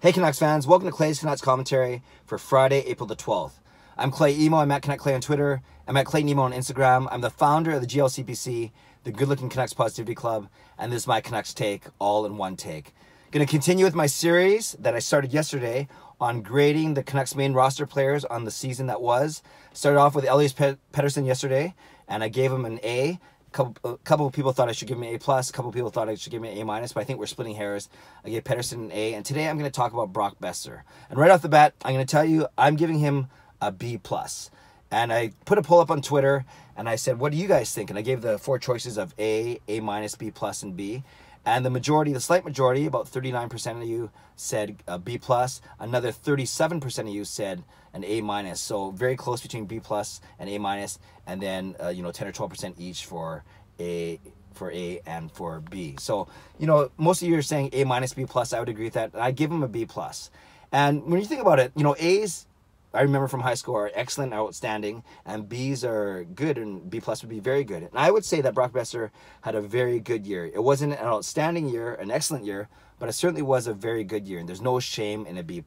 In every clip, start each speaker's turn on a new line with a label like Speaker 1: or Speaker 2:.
Speaker 1: Hey Canucks fans, welcome to Clay's Canucks commentary for Friday, April the 12th. I'm Clay Emo, I'm at Canuck Clay on Twitter, I'm at Clayton Emo on Instagram, I'm the founder of the GLCPC, the Good Looking Canucks Positivity Club, and this is my Canucks take, all in one take. Going to continue with my series that I started yesterday on grading the Canucks main roster players on the season that was. Started off with Elias Pettersson yesterday, and I gave him an A. A couple of people thought I should give him an A+, a couple of people thought I should give him an A-, but I think we're splitting hairs. I gave Pettersson an A, and today I'm going to talk about Brock Boeser. And right off the bat, I'm going to tell you I'm giving him a B+. And I put a poll up on Twitter, and I said, what do you guys think? And I gave the four choices of A, A-, B+, and B. And the majority, the slight majority, about 39% of you said B+. Another 37% of you said an A-. So very close between B+ and A-, and then 10 or 12% each for A and for B. So, most of you are saying A-, B+. I would agree with that. I give him a B+. And when you think about it, A's, I remember from high school, are excellent, outstanding, and B's are good, and B+ would be very good. And I would say that Brock Boeser had a very good year. It wasn't an outstanding year, an excellent year, but it certainly was a very good year, and there's no shame in a B+.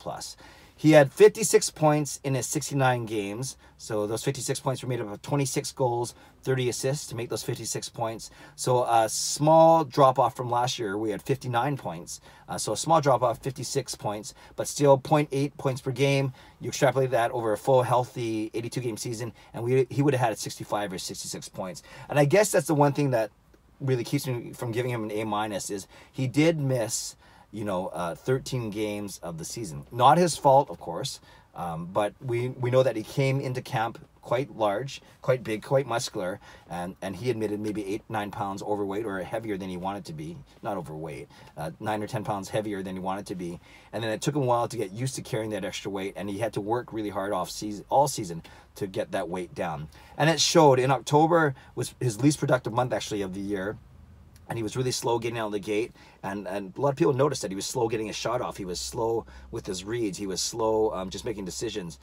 Speaker 1: He had 56 points in his 69 games. So those 56 points were made up of 26 goals, 30 assists to make those 56 points. So a small drop-off from last year. We had 59 points. So a small drop-off, 56 points, but still 0.8 points per game. You extrapolate that over a full, healthy 82-game season, and he would have had 65 or 66 points. And I guess that's the one thing that really keeps me from giving him an A- is he did miss 13 games of the season. Not his fault, of course, but we know that he came into camp quite large, quite big, quite muscular, and he admitted maybe 8-9 pounds overweight or heavier than he wanted to be. Not overweight, 9 or 10 pounds heavier than he wanted to be. And then it took him a while to get used to carrying that extra weight, and he had to work really hard all season to get that weight down. And it showed. In October was his least productive month, actually, of the year. And he was really slow getting out of the gate. And a lot of people noticed that he was slow getting his shot off. He was slow with his reads. He was slow just making decisions.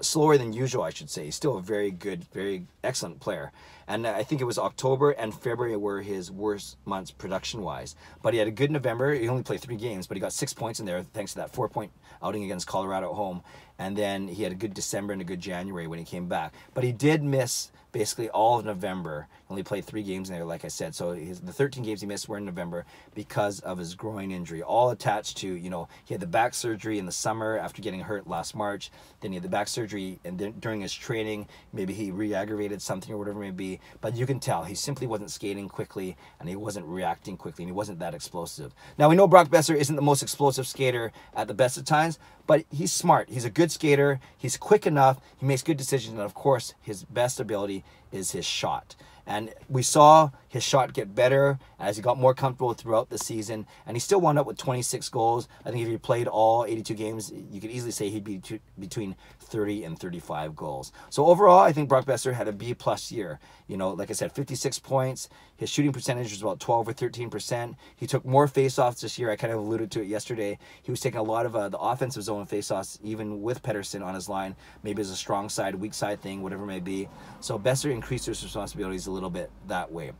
Speaker 1: Slower than usual, I should say. He's still a very good, very excellent player. And I think it was October and February were his worst months production-wise. But he had a good November. He only played 3 games, but he got 6 points in there thanks to that 4-point outing against Colorado at home. And then he had a good December and a good January when he came back. But he did miss basically all of November. Only played 3 games in there, like I said. So the 13 games he missed were in November because of his groin injury, all attached to, he had the back surgery in the summer after getting hurt last March. Then he had the back surgery, and then during his training, maybe he re-aggravated something or whatever it may be. But you can tell he simply wasn't skating quickly, and he wasn't reacting quickly, and he wasn't that explosive. Now, we know Brock Boeser isn't the most explosive skater at the best of times, but he's smart. He's a good skater. He's quick enough. He makes good decisions, and of course, his best ability is his shot. And we saw his shot get better as he got more comfortable throughout the season. And he still wound up with 26 goals. I think if he played all 82 games, you could easily say he'd be between 30 and 35 goals. So overall, I think Brock Boeser had a B+ year. Like I said, 56 points. His shooting percentage was about 12 or 13%. He took more faceoffs this year. I kind of alluded to it yesterday. He was taking a lot of the offensive zone faceoffs, even with Pettersson on his line. Maybe it's a strong side, weak side thing, whatever it may be. So Boeser increased his responsibilities a little bit that way.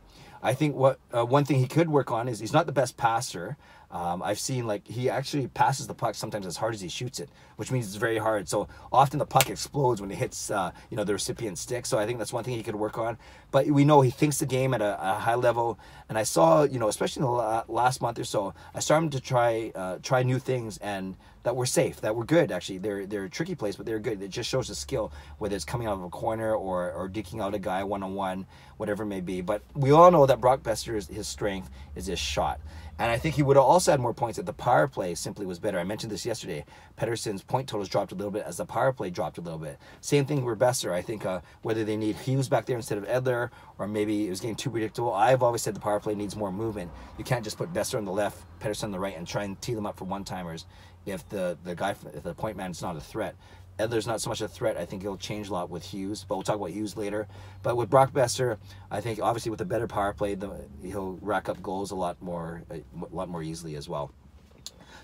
Speaker 1: I think one thing he could work on is he's not the best passer. I've seen he actually passes the puck sometimes as hard as he shoots it, which means it's very hard. So often the puck explodes when it hits the recipient stick. So I think that's one thing he could work on. But we know he thinks the game at a high level. And I saw, especially in the last month or so, I started to try new things and that were safe, that were good. Actually, they're tricky plays, but they're good. It just shows the skill, whether it's coming out of a corner or digging out a guy one-on-one, whatever it may be. But we all know that Brock Boeser, his strength is his shot. And I think he would have also had more points if the power play simply was better. I mentioned this yesterday. Pettersson's point totals dropped a little bit as the power play dropped a little bit. Same thing with Boeser. I think whether they need Hughes back there instead of Edler, or maybe it was getting too predictable. I've always said the power play needs more movement. You can't just put Boeser on the left, Pettersson on the right, and try and tee them up for one-timers if the point man is not a threat. Edler's not so much a threat. I think he'll change a lot with Hughes, but we'll talk about Hughes later. But with Brock Boeser, I think obviously with a better power play, he'll rack up goals a lot more easily as well.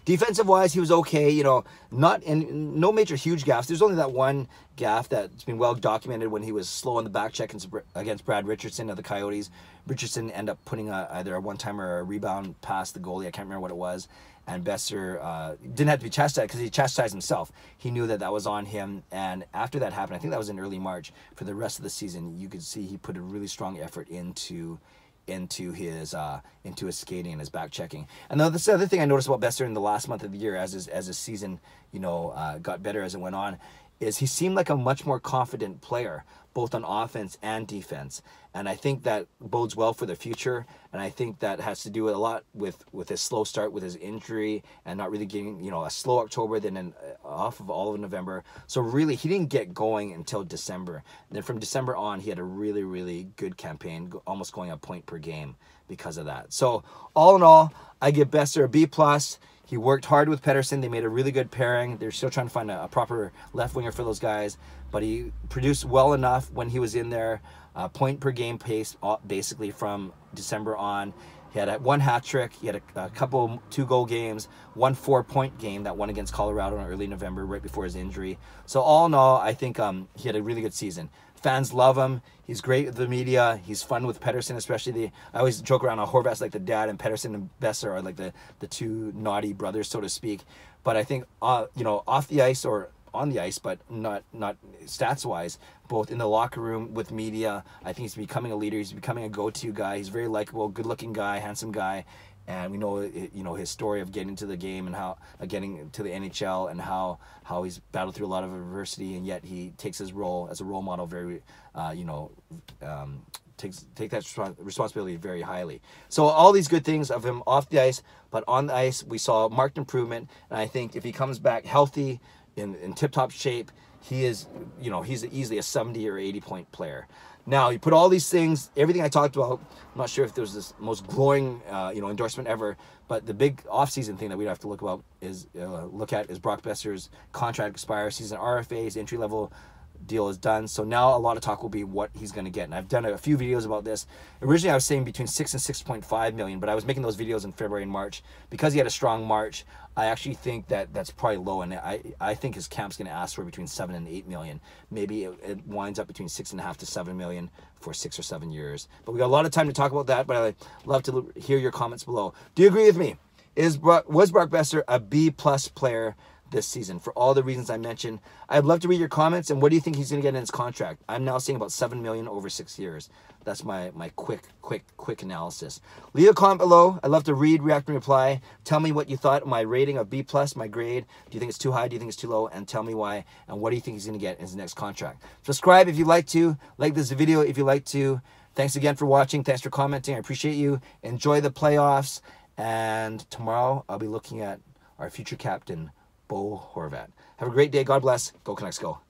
Speaker 1: Defensive-wise, he was okay. No major huge gaffes. There's only that one gaffe that's been well documented when he was slow on the back check against Brad Richardson of the Coyotes. Richardson ended up putting either a one-timer or a rebound past the goalie. I can't remember what it was. and Boeser didn't have to be chastised because he chastised himself. He knew that that was on him, and after that happened, I think that was in early March, for the rest of the season, you could see he put a really strong effort into his skating and his back checking. And the other thing I noticed about Boeser in the last month of the year, as his season, you know, got better as it went on, is he seemed like a much more confident player, both on offense and defense. And I think that bodes well for the future. And I think that has to do a lot with his slow start, with his injury, and not really getting, you know, a slow October, then off of all of November. So really, he didn't get going until December. And then from December on, he had a really, really good campaign, almost going a point per game because of that. So all in all, I give Boeser a B+. He worked hard with Pettersson. They made a really good pairing. They're still trying to find a proper left winger for those guys, but he produced well enough when he was in there. Point per game pace, basically from December on. He had one hat trick. He had a couple 2-goal games, one 4-point game, that one against Colorado in early November, right before his injury. So all in all, I think he had a really good season. Fans love him. He's great with the media. He's fun with Pettersson, especially. I always joke around how Horvat's like the dad, and Pettersson and Boeser are like the two naughty brothers, so to speak. But I think you know, off the ice or on the ice, but not stats wise, both in the locker room with media, I think he's becoming a leader. He's becoming a go-to guy. He's a very likable, good-looking guy, handsome guy. And we know, you know, his story of getting to the game and how getting to the NHL, and how he's battled through a lot of adversity, and yet he takes his role as a role model very, you know, take that responsibility very highly. So all these good things of him off the ice, but on the ice we saw marked improvement. And I think if he comes back healthy, in tip-top shape, he is, you know, he's easily a 70 or 80 point player. Now, you put all these things, everything I talked about, I'm not sure if there was this most glowing, you know, endorsement ever, but the big off-season thing that we'd have to look at is Brock Boeser's contract expires. He's an RFA, his entry-level deal is done. So now a lot of talk will be what he's going to get. And I've done a few videos about this. Originally, I was saying between 6 and 6.5 million, but I was making those videos in February and March. Because he had a strong March, I actually think that that's probably low. And I think his camp's going to ask for between 7 and 8 million. Maybe it winds up between 6.5 to 7 million for 6 or 7 years. But we got a lot of time to talk about that, but I'd love to hear your comments below. Do you agree with me? Was Brock Boeser a B+ player this season for all the reasons I mentioned? I'd love to read your comments. And what do you think he's going to get in his contract? I'm now seeing about 7 million over 6 years. That's my quick analysis. Leave a comment below. I'd love to read, react, and reply. Tell me what you thought of my rating of B+, my grade. Do you think it's too high? Do you think it's too low? And tell me why. And what do you think he's going to get in his next contract? Subscribe if you'd like to. Like this video if you'd like to. Thanks again for watching. Thanks for commenting. I appreciate you. Enjoy the playoffs. And tomorrow I'll be looking at our future captain, Bo Horvat. Have a great day. God bless. Go Canucks, go.